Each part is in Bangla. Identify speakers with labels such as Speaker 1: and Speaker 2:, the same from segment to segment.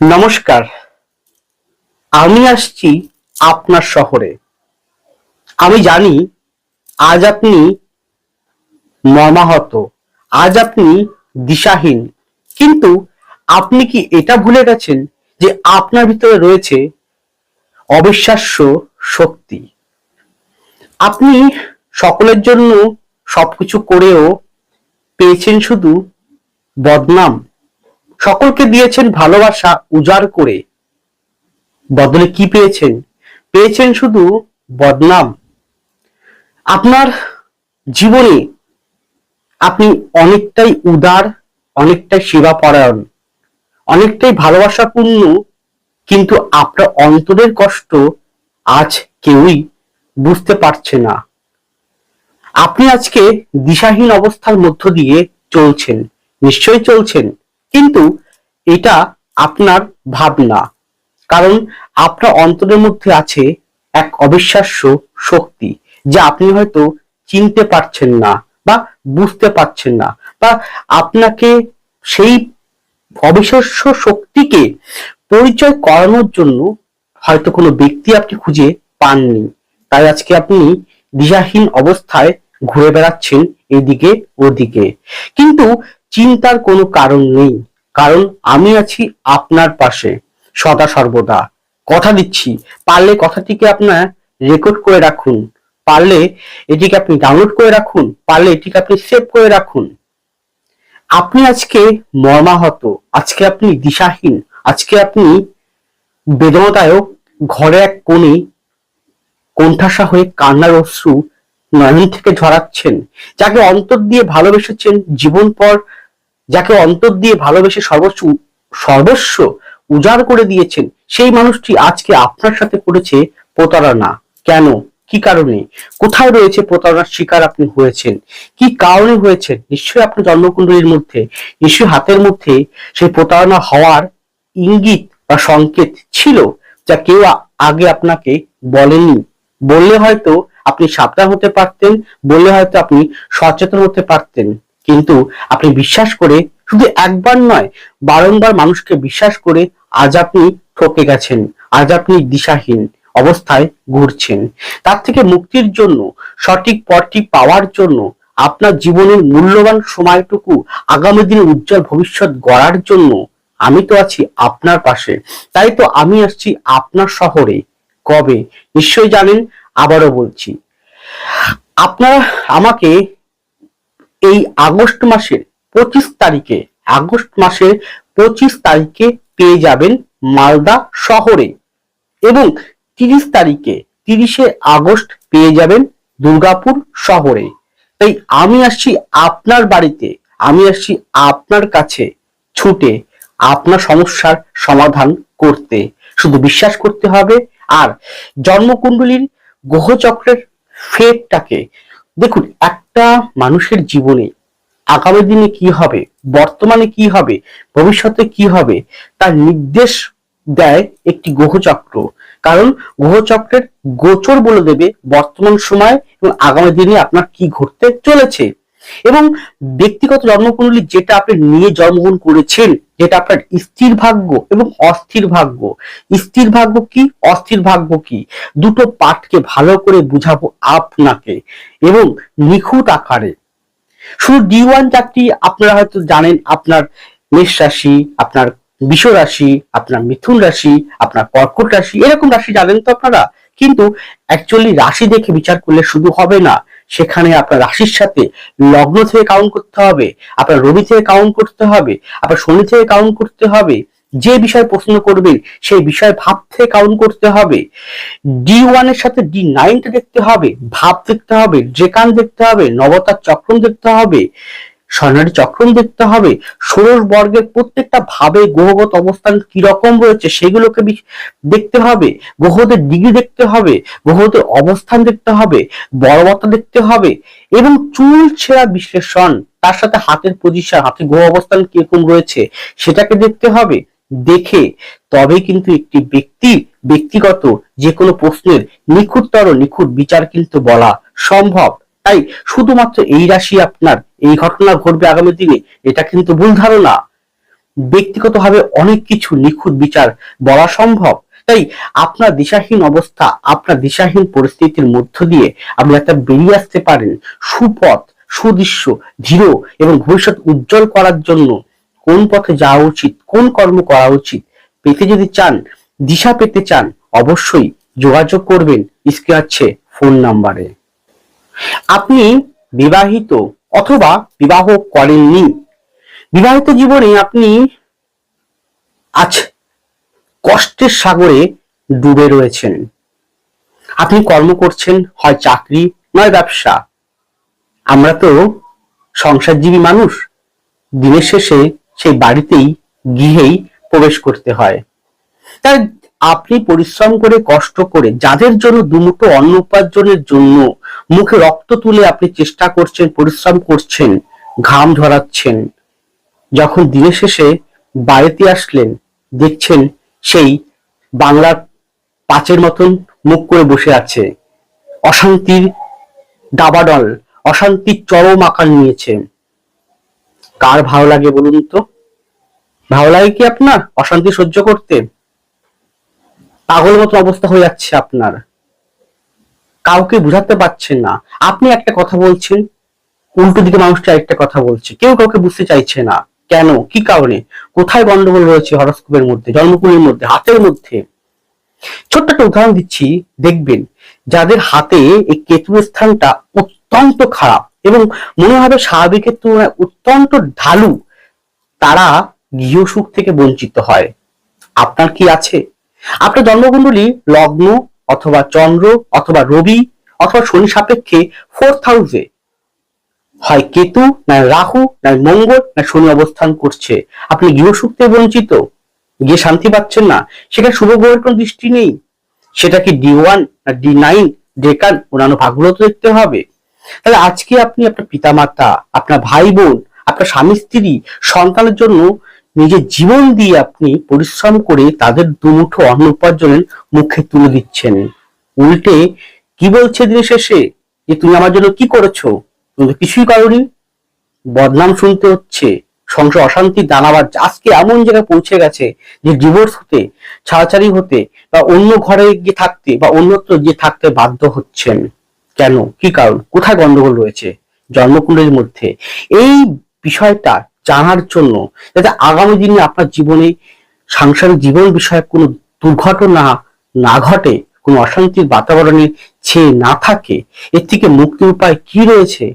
Speaker 1: নমস্কার। আমি আসছি আপনার শহরে। আমি জানি আজ আপনি মর্মাহত, আজ আপনি দিশাহীন, কিন্তু আপনি কি এটা ভুলে গেছেন যে আপনার ভিতরে রয়েছে অবিশ্বাস্য শক্তি? আপনি সকলের জন্য সবকিছু করেও পেয়েছেন শুধু বদনাম। সকলকে দিয়েছেন ভালোবাসা উজাড় করে, বদলে কি পেয়েছেন? পেয়েছেন শুধু বদনাম। আপনার জীবনে আপনি অনেকটাই উদার, অনেকটাই সেবা পরায়ণ, অনেকটাই ভালোবাসাপূর্ণ, কিন্তু আপনার অন্তরের কষ্ট আজ কেউই বুঝতে পারছে না। আপনি আজকে দিশাহীন অবস্থার মধ্য দিয়ে চলছেন, নিশ্চয়ই চলছেন, কিন্তু এটা আপনার ভাবনা। কারণ আপনার অন্তরের মধ্যে আছে এক অবিশ্বাস্য শক্তি, যা আপনি হয়তো চিনতে পারছেন না বা বুঝতে পারছেন না, বা আপনাকে সেই অবিশ্বাস্য শক্তিকে পরিচয় করানোর জন্য হয়তো কোনো ব্যক্তি আপনি খুঁজে পাননি। তাই আজকে আপনি দিশাহীন অবস্থায় ঘুরে বেড়াচ্ছেন এদিকে ওদিকে, কিন্তু চিন্তার কোনো কারণ নেই, কারণ আমি আছি আপনার পাশে সদা সর্বদা। কথা দিচ্ছি, পারলে কথাটিকে আপনার রেকর্ড করে রাখুন, পারলে এটিকে আপনি ডাউনলোড করে রাখুন, পারলে এটিকে আপনি সেভ করে রাখুন। আপনি আজকে মর্মাহত, আজকে আপনি দিশাহীন, আজকে আপনি বেদনাদায়ক, ঘরে এক কোণে কোণঠাসা হয়ে কান্নার অশ্রু নয়ন থেকে ঝরাচ্ছেন। যাকে অন্তর দিয়ে ভালোবেসেছেন জীবন পর, যাকে অন্তর দিয়ে ভালোবেসে সর্বস্ব সর্বস্ব উজাড় করে দিয়েছেন, সেই মানুষটি আজকে আপনার সাথে করেছে প্রতারণা। কেন? কি কারণে? কোথায় রয়েছে প্রতারণার শিকার আপনি হয়েছেন? কি কারণে হয়েছেন? নিশ্চয়ই আপনার জন্মকুণ্ডলীর মধ্যে, নিশ্চয়ই হাতের মধ্যে সেই প্রতারণা হওয়ার ইঙ্গিত বা সংকেত ছিল, যা কেউ আগে আপনাকে বলেনি। বললে হয়তো আপনি সাবধান হতে পারতেন, বললে হয়তো আপনি সচেতন হতে পারতেন, কিন্তু আপনি বিশ্বাস করে, শুধু একবার নয় বারংবার মানুষকে বিশ্বাস করে আজ আপনি ঠকে গেছেন, আজ আপনি দিশাহীন অবস্থায় ঘুরছেন। তার থেকে মুক্তির জন্য, সঠিক পথটি পাওয়ার জন্য, আপনার জীবনের মূল্যবান সময়টুকু আগামী দিনে উজ্জ্বল ভবিষ্যৎ গড়ার জন্য আমি তো আছি আপনার পাশে। তাই তো আমি আসছি আপনার শহরে। কবে? নিশ্চয়ই জানেন, আবারও বলছি, আপনারা আমাকে এই আগস্ট মাসের 25 তারিখে পেয়ে যাবেন মালদা শহরে, এবং 30 তারিখে, 30শে আগস্ট পেয়ে যাবেন দুর্গাপুর শহরে। তাই আমি আসছি আপনার বাড়িতে, আমি আসছি আপনার কাছে ছুটে আপনার সমস্যার সমাধান করতে। শুধু বিশ্বাস করতে হবে। আর জন্মকুণ্ডলীর গ্রহচক্রের ফেরটাকে দেখুন। একটা মানুষের জীবনে আগামী দিনে কি হবে, বর্তমানে কি হবে, ভবিষ্যতে কি হবে, তার নির্দেশ দেয় একটি গ্রহচক্র। কারণ গ্রহচক্রের গোচর বলে দেবে বর্তমান সময় এবং আগামী দিনে আপনার কি ঘটতে চলেছে। এবং ব্যক্তিগত জন্মকুণ্ডলী যেটা আপনি নিয়ে জন্মগ্রহণ করেছেন, যেটা আপনার স্থির ভাগ্য এবং অস্থির ভাগ্য, স্থির ভাগ্য কি, অস্থির ভাগ্য কি, দুটো পাঠকে ভালো করে বুঝাবো আপনাকে, এবং নিখুঁত আকারে। শুধু D1 চাকরি আপনারা হয়তো জানেন, আপনার মেষ রাশি, আপনার বৃষ রাশি, আপনার মিথুন রাশি, আপনার কর্কট রাশি, এরকম রাশি জানেন তো আপনারা। কিন্তু অ্যাকচুয়ালি রাশি দেখে বিচার করলে শুধু হবে না, সেখানে আপনার রাশির সাথে লগ্ন থেকে কাউন্ট করতে হবে, আপনার রবি থেকে কাউন্ট করতে হবে, আপনার শনি থেকে কাউন্ট করতে হবে, যে বিষয় প্রশ্ন করবেন সেই বিষয় ভাব থেকে কাউন্ট করতে হবে, D1 এর সাথে D9 দেখতে হবে, ভাব দেখতে হবে, ড্রেকান দেখতে হবে, নবতার চক্রম দেখতে হবে, স্বর্ণালী চক্রম দেখতে হবে, ষোড়শ বর্গের প্রত্যেকটা ভাবে গ্রহগত অবস্থান কিরকম রয়েছে সেগুলোকে দেখতে হবে, গ্রহদের ডিগ্রি দেখতে হবে, গ্রহদের অবস্থান দেখতে হবে, বড়বতা দেখতে হবে, এবং চুল ছেঁড়া বিশ্লেষণ, তার সাথে হাতের পজিশন, হাতে গ্রহ অবস্থান কিরকম রয়েছে সেটাকে দেখতে হবে। দেখে তবে কিন্তু একটি ব্যক্তিগত যে কোনো প্রশ্নের নিখুঁত বিচার কিন্তু বলা সম্ভব। তাই শুধুমাত্র এই রাশি আপনার এই ঘটনা ঘটবে আগামী দিনে, এটা কিন্তু ভুল ধারণা। ব্যক্তিগতভাবে অনেক কিছু নিখুঁত বিচার বলা সম্ভব। তাই আপনার দিশাহীন অবস্থা, আপনার দিশাহীন পরিস্থিতির মধ্য দিয়ে আপনি একটা বেরিয়ে আসতে পারেন সুপথ, সুদৃশ্য, ধীর এবং ভবিষ্যৎ উজ্জ্বল করার জন্য কোন পথে যাওয়া উচিত, কোন কর্ম করা উচিত পেতে যদি চান, দিশা পেতে চান, অবশ্যই যোগাযোগ করবেন স্ক্রিনে আছে ফোন নাম্বারে। আপনি বিবাহিত অথবা বিবাহ করেননি, বিবাহিত জীবনে আপনি আজ কষ্টের সাগরে ডুবে রয়েছেন। আপনি কর্ম করছেন, হয় চাকরি নয় ব্যবসা। আমরা তো সংসারজীবী মানুষ, দিনের শেষে সেই বাড়িতেই গৃহেই প্রবেশ করতে হয়। তাই আপনি পরিশ্রম করে কষ্ট করে যাদের জন্য দুমুঠো অন্ন উপার্জনের জন্য মুখে রক্ত তুলে আপনি চেষ্টা করছেন, পরিশ্রম করছেন, ঘাম ঝরাচ্ছেন, যখন দিনের শেষে বাড়িতে আসলেন দেখছেন সেই বাংলার পাঁচের মতন মুখ করে বসে আছে, অশান্তির দাবানল, অশান্তির চরম আকার নিয়েছে। কার ভালো লাগে বলুন তো? ভালো লাগে কি আপনার অশান্তি সহ্য করতে? পাগল মতো অবস্থা হয়ে যাচ্ছে আপনার, কাউকে বুঝাতে পারছেন না। আপনি একটা কথা বলছেন, উল্টো দিকে মানুষটা একটা কথা বলছে, কেউ কাউকে বুঝতে চাইছে না। কেন, কি কারণে, কোথায় গন্ডগোল রয়েছে হরস্কোপের মধ্যে, জন্মকুলের মধ্যে, হাতের মধ্যে? ছোট্ট একটা উদাহরণ দিচ্ছি, দেখবেন যাদের হাতে এই কেতু স্থানটা অত্যন্ত খারাপ এবং মনে হবে স্বাভাবিকের তুলনায় অত্যন্ত ঢালু, তারা গৃহসুখ থেকে বঞ্চিত হয়। আপনার কি আছে? আপনার জন্মকুণ্ডলী লগ্ন অথবা চন্দ্র অথবা রবি অথবা শনি সাপেক্ষে 4th হাউসে হয় কেতু, না রাহু, না মঙ্গল, না শনি অবস্থান করছে। আপনি গৃহসুখ থেকে বঞ্চিত, গিয়ে শান্তি পাচ্ছেন না, সেখানে শুভ গ্রহের কোন দৃষ্টি নেই। সেটা কি D1 না D9 ডেকান, অন্যান্য ভাগগুলো তো দেখতে হবে। তাহলে আজকে আপনি আপনার পিতামাতা, আপনার ভাই বোন, আপনার স্বামী স্ত্রী, সন্তানের জন্য নিজের জীবন দিয়ে আপনি পরিশ্রম করে তাদের দুমুঠো অন্ন উপার্জনের মুখে তুলে দিচ্ছেন। উল্টে কি বলছে দিনের শেষে, যে তুমি আমার জন্য কি করেছো? তুমি তো কিছুই করোনি। বদনাম শুনতে হচ্ছে, সংসার অশান্তি দানাবাজ আজকে এমন জায়গায় পৌঁছে গেছে যে ডিভোর্স হতে, ছাড়াছাড়ি হতে, বা অন্য ঘরে গিয়ে থাকতে বা অন্যত্র গিয়ে থাকতে বাধ্য হচ্ছেন। কেন, কি কারণ, কোথায় গন্ডগোল রয়েছে জন্মকুণ্ডলীর মধ্যে? এই বিষয়টা জানার জন্য, যাতে আগামী দিনে আপনার জীবনে সাংসারিক জীবন বিষয়ক কোনো দুর্ঘটনা না ঘটে, কোনো অশান্তির বাতাবরণে ছেয়ে না থাকে, এর থেকে মুক্তির উপায় কি রয়েছে,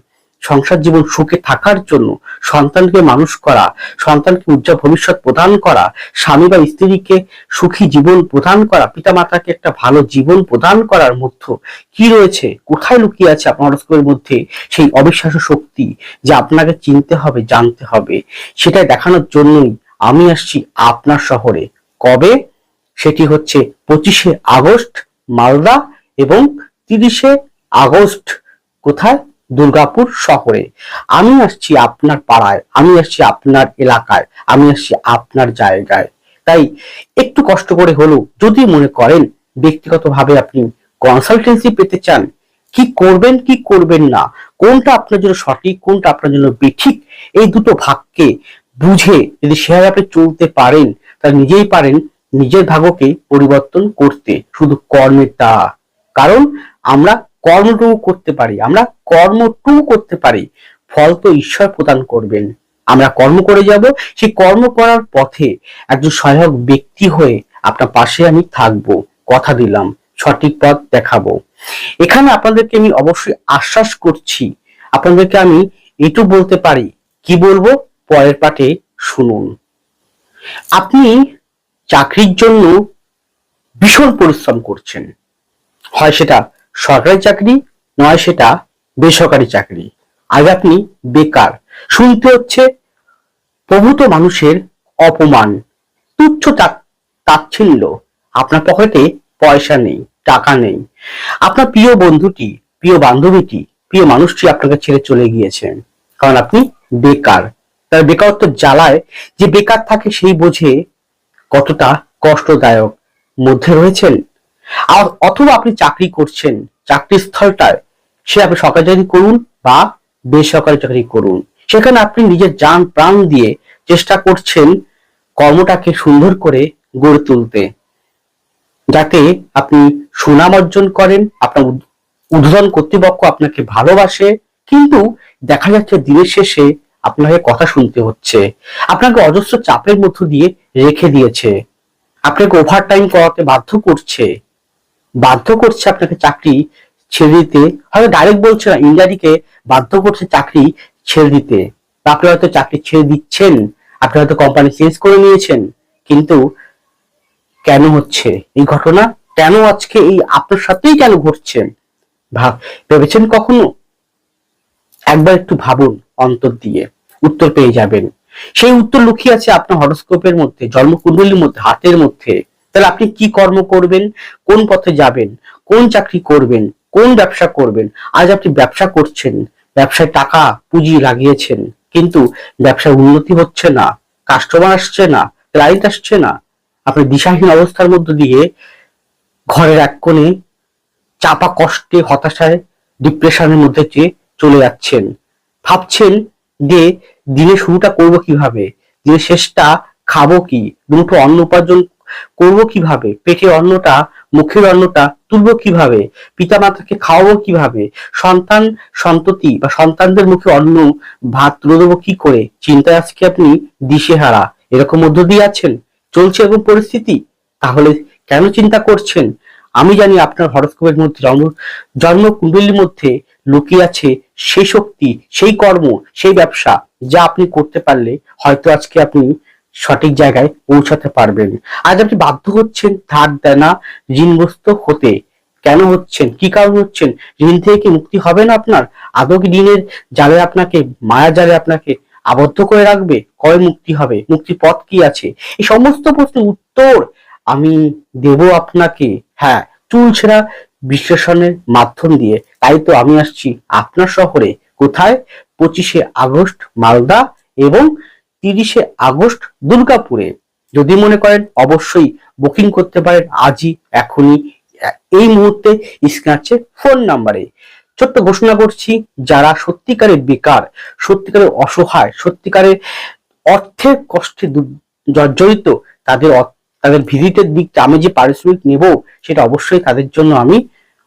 Speaker 1: সংসার জীবন সুখে থাকার জন্য সন্তানকে মানুষ করা, সন্তানকে উজ্জ্বল ভবিষ্যৎ প্রদান করা, স্বামী বা স্ত্রীকে সুখী জীবন প্রদান করা, পিতামাতাকে একটা ভালো জীবন প্রদান করার মধ্যে কি রয়েছে, কোথায় লুকিয়ে আছে আপনার হরস্কোপের মধ্যে সেই অবিশ্বাস্য শক্তি, যে আপনাকে চিনতে হবে, জানতে হবে, সেটাই দেখানোর জন্যই আমি আসছি আপনার শহরে। কবে? সেটি হচ্ছে 25শে আগস্ট মালদা এবং 30শে আগস্ট কোথায়? দুর্গাপুর শহরে। আমি আসছি আপনার পাড়ায়, আমি আসছি আপনার এলাকায়, আমি আসছি আপনার জায়গায়। তাই একটু কষ্ট করে হলেও যদি মনে করেন ব্যক্তিগতভাবে আপনি কনসালটেন্সি পেতে চান, কি করবেন কি করবেন না, কোনটা আপনার জন্য সঠিক, কোনটা আপনার জন্য বেঠিক, এই দুটো ভাগকে বুঝে যদি সেভাবে আপনি চলতে পারেন, তাহলে নিজেই পারেন নিজের ভাগ্যকে পরিবর্তন করতে, শুধু কর্মের দ্বারা। কারণ আমরা কর্মটুকু করতে পারি, আমরা কর্মটুকু করতে পারি, ফল তো ঈশ্বর প্রদান করবেন। আমরা কর্ম করে যাব, সেই কর্ম করার পথে একজন সহায়ক ব্যক্তি হয়ে আপনার পাশে আমি থাকবো, কথা দিলাম, সঠিক পথ দেখাবো। এখানে আপনাদেরকে আমি অবশ্যই আশ্বাস করছি, আপনাদেরকে আমি এটুকু বলতে পারি, কি বলবো পরের পাঠে শুনুন। আপনি চাকরির জন্য ভীষণ পরিশ্রম করছেন, হয় সেটা সরকারি চাকরি, নয় সেটা বেসরকারি চাকরি। আজ আপনি বেকার, শুনতে হচ্ছে প্রভূত মানুষের অপমান, তুচ্ছ তাচ্ছিল্য, আপনার পকেটে পয়সা নেই, টাকা নেই, আপনার প্রিয় বন্ধুটি, প্রিয় বান্ধবীটি, প্রিয় মানুষটি আপনাকে ছেড়ে চলে গিয়েছেন, কারণ আপনি বেকার। তার বেকারত্ব জ্বালায়, যে বেকার থাকে সেই বোঝে কতটা কষ্টদায়ক মধ্যে রয়েছেন। অথবা আপনি চাকরি করছেন, চাকরির স্থলটায় সে আপনি সরকারি চাকরি করুন বা বেসরকারি চাকরি করুন, সেখানে আপনি নিজের জান প্রাণ দিয়ে চেষ্টা করছেন কর্মটাকে সুন্দর করে গড়ে তুলতে, যাতে আপনি সুনাম অর্জন করেন, আপনার ঊর্ধ্বতন কর্তৃপক্ষ আপনাকে ভালোবাসে। কিন্তু দেখা যাচ্ছে দিনের শেষে আপনাকে কথা শুনতে হচ্ছে, আপনাকে অজস্র চাপের মধ্য দিয়ে রেখে দিয়েছে, আপনাকে ওভারটাইম করাতে বাধ্য করছে আপনাকে চাকরি ছেড়ে দিতে। হয়তো ডাইরেক্ট বলছে না, ইন্ডিয়ারিকে বাধ্য করছে চাকরি ছেড়ে দিতে। আপনি হয়তো চাকরি ছেড়ে দিচ্ছেন, আপনি হয়তো কোম্পানি চেঞ্জ করে নিয়েছেন, কিন্তু কেন হচ্ছে এই ঘটনা? কেন আজকে এই আপনার সাথেই কেন ঘটছে? ভেবেছেন কখনো? একবার একটু ভাবুন, অন্তর দিয়ে উত্তর পেয়ে যাবেন। সেই উত্তর লুকিয়ে আছে আপনার হরোস্কোপের মধ্যে, জন্মকুণ্ডলীর মধ্যে, হাতের মধ্যে। তাহলে আপনি কি কর্ম করবেন, কোন পথে যাবেন, কোন চাকরি করবেন, কোন ব্যবসা করবেন? আজ আপনি ব্যবসা করছেন, ব্যবসায় টাকা পুঁজি লাগিয়েছেন, কিন্তু ব্যবসায় উন্নতি হচ্ছে না, কাস্টমার আসছে না, ক্লায়েন্ট আসছে না। আপনি দিশাহীন অবস্থার মধ্য দিয়ে ঘরের এক কোণে চাপা কষ্টে, হতাশায়, ডিপ্রেশনের মধ্যে দিয়ে চলে যাচ্ছেন। ভাবছেন যে দিনের শুরুটা করবো কিভাবে, দিনের শেষটা খাবো কি, দুটো অন্ন উপার্জন করবো কিভাবে, পেটের অন্নটা, মুখের অন্নটা তুলবো কিভাবে, পিতা মাতাকে খাওয়াবো কিভাবে, সন্তান সন্ততি বা সন্তানদের মুখে অন্ন ভাত তুলে দেবো কি করে, চিন্তায় আজকে আপনি দিশেহারা। এরকম মধ্য দিয়ে আছেন, চলছে এরকম পরিস্থিতি। তাহলে কেন চিন্তা করছেন? আমি জানি আপনার হরোস্কোপের মধ্যে, জন্ম কুণ্ডলীর মধ্যে লুকিয়ে আছে সেই শক্তি, সেই কর্ম, সেই ব্যবসা, যা আপনি করতে পারলে হয়তো আজকে আপনি সঠিক জায়গায় পৌঁছাতে পারবেন। আজ আপনি বাধ্য হচ্ছেন ধার দেনা ঋণগ্রস্ত হতে। কেন হচ্ছেন, কি কারণ হচ্ছেন? ঋণ থেকে কি মুক্তি হবে না আপনার? আদৌ কি ঋণের জালে আপনাকে, মায়া জালে আপনাকে আবদ্ধ করে রাখবে? কবে মুক্তি হবে, মুক্তির পথ কি আছে? এই সমস্ত প্রশ্নের উত্তর আমি দেব আপনাকে, হ্যাঁ, চুলছেরা বিশ্লেষণের মাধ্যম দিয়ে। তাই তো আমি আসছি আপনার শহরে। কোথায়? 25শে আগস্ট মালদা এবং 30শে আগস্ট দুর্গাপুরে। যদি মনে করেন অবশ্যই বুকিং করতে পারেন আজই, এখনই, এই মুহূর্তে স্ক্রিনে আছে ফোন নাম্বারে। ছোট্ট ঘোষণা করছি, যারা সত্যিকারের বেকার, সত্যিকারের অসহায়, সত্যিকারের অর্থের কষ্টে জর্জরিত, তাদের তাদের ভিজিটের দিকটা আমি যে পারিশ্রমিক নেব, সেটা অবশ্যই তাদের জন্য আমি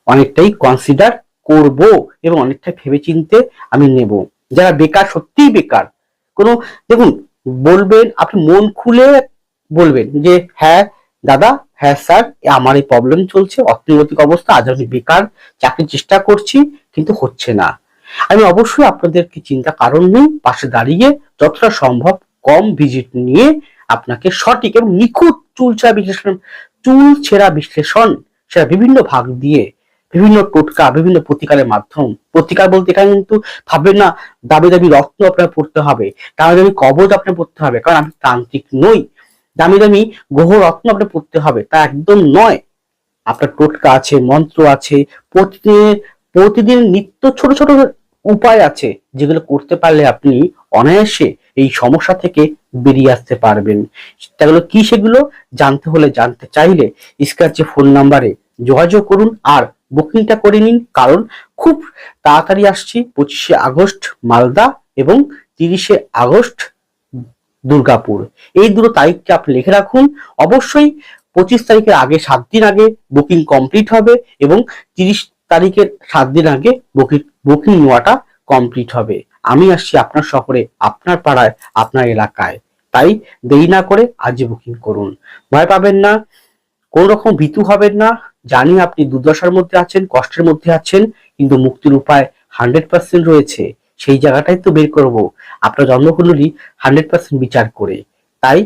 Speaker 1: অনেকটাই কনসিডার করব এবং অনেকটা ভেবেচিন্তে আমি নেব। যারা বেকার, সত্যিই বেকার, কোনো, দেখুন, বলবেন, আপনি মন খুলে বলবেন যে হ্যাঁ দাদা, হ্যাঁ স্যার, আমার এই প্রবলেম চলছে, অর্থনৈতিক অবস্থা, আজ আমি বেকার, চাকরির চেষ্টা করছি কিন্তু হচ্ছে না। আমি অবশ্যই আপনাদেরকে চিন্তা কারণ নেই, পাশে দাঁড়িয়ে যতটা সম্ভব কম ভিজিট নিয়ে আপনাকে সঠিক এবং নিখুঁত চুল ছেঁড়া বিশ্লেষণ, সেটা বিভিন্ন ভাগ দিয়ে, বিভিন্ন টোটকা, বিভিন্ন প্রতিকারের মাধ্যম। প্রতিকার বলতে এখানে কিন্তু ভাববেন না দামি দামি রত্ন আপনার পড়তে হবে, দামি দামি কবচ আপনার পড়তে হবে, কারণ আমি তান্ত্রিক নই। দামি দামি গ্রহ রত্ন আপনার পড়তে হবে, তা একদম নয়। আপনার টোটকা আছে, মন্ত্র আছে, প্রতিদিন নিত্য ছোট ছোট উপায় আছে, যেগুলো করতে পারলে আপনি অনায়াসে এই সমস্যা থেকে বেরিয়ে আসতে পারবেন। সেগুলো কি, সেগুলো জানতে হলে, জানতে চাইলে স্ক্র্যাচে ফোন নাম্বারে যোগাযোগ করুন আর বুকিংটা করে নিন। কারণ খুব তাড়াতাড়ি আসছি 25শে আগস্ট মালদা এবং 30শে আগস্ট দুর্গাপুর। এই দুটো তারিখকে আপনি লিখে রাখুন। অবশ্যই 25 তারিখের আগে, 7 দিন আগে বুকিং কমপ্লিট হবে এবং 30 তারিখের 7 দিন আগে বুকিং নেওয়াটা কমপ্লিট হবে। আমি আসছি আপনার শহরে, আপনার পাড়ায়, আপনার এলাকায়। তাই দেরি না করে আজই বুকিং করুন। ভয় পাবেন না, কোন রকম ভীতু হবেন না। জানি আপনি দুর্দশার মধ্যে আছেন, কষ্টের মধ্যে আছেন, কিন্তু মুক্তির উপায় 100% রয়েছে। সেই জায়গাটাই তো বের করব আপনার জন্মকুণ্ডলী 100% বিচার করে। তাই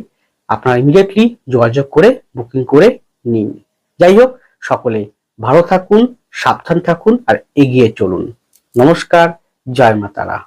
Speaker 1: আপনারা ইমিডিয়েটলি যোগাযোগ করে বুকিং করে নিন। যাই হোক, সকলে ভালো থাকুন, সাবধান থাকুন আর এগিয়ে চলুন। নমস্কার, জয় মা তারা।